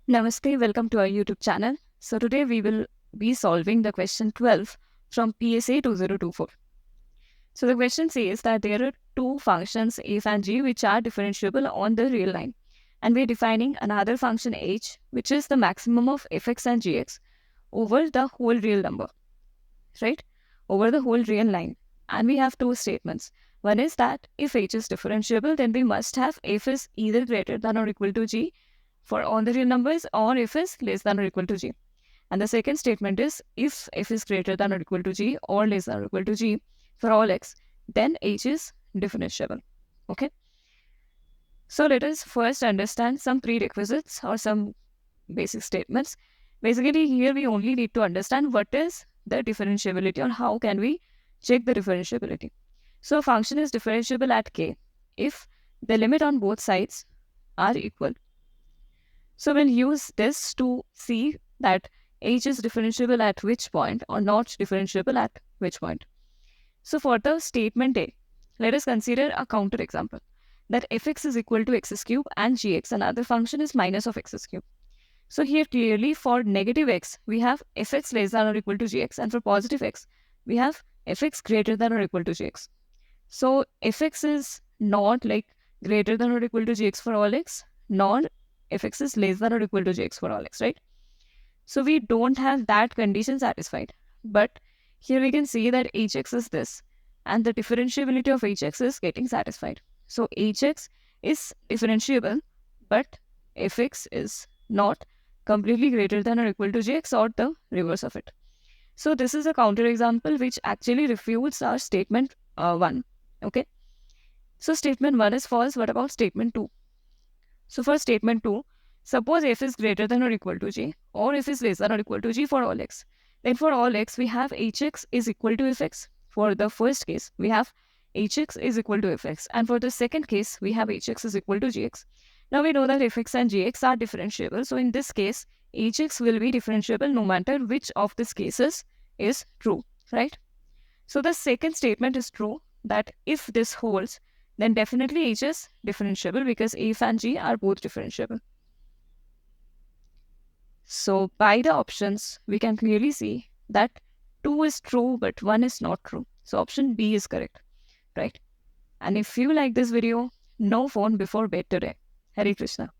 Namaste, welcome to our YouTube channel. So today we will be solving the question 12 from PSA 2024. So the question says that there are two functions f and g which are differentiable on the real line. And we are defining another function h which is the maximum of fx and gx over the whole real number, right? Over the whole real line. And we have two statements. One is that if h is differentiable, then we must have f is either greater than or equal to g for all the real numbers, or f is less than or equal to g. And the second statement is if f is greater than or equal to g or less than or equal to g for all x, then h is differentiable. Okay. So let us first understand some prerequisites or some basic statements. Basically, here we only need to understand what is the differentiability or how can we check the differentiability. So a function is differentiable at k if the limit on both sides are equal. So we'll use this to see that h is differentiable at which point or not differentiable at which point. So for the statement A, let us consider a counter example that fx is equal to x cube and gx, another function is minus of x cube. So here clearly for negative x, we have fx less than or equal to gx, and for positive x, we have fx greater than or equal to gx. So fx is not like greater than or equal to gx for all x, nor fx is less than or equal to gx for all x, right? So we don't have that condition satisfied. But here we can see that hx is this, and the differentiability of hx is getting satisfied. So hx is differentiable, but fx is not completely greater than or equal to gx or the reverse of it. So this is a counter example which actually refutes our statement 1. Okay. So statement 1 is false. What about statement 2? So for statement 2, suppose f is greater than or equal to g, or f is less than or equal to g for all x. Then for all x, we have hx is equal to fx. For the first case, we have hx is equal to fx. And for the second case, we have hx is equal to gx. Now we know that fx and gx are differentiable. So in this case, hx will be differentiable no matter which of these cases is true, right? So the second statement is true, that if this holds, then definitely h is differentiable because f and g are both differentiable. So by the options, we can clearly see that 2 is true, but 1 is not true. So option B is correct, right? And if you like this video, no phone before bed today. Hare Krishna.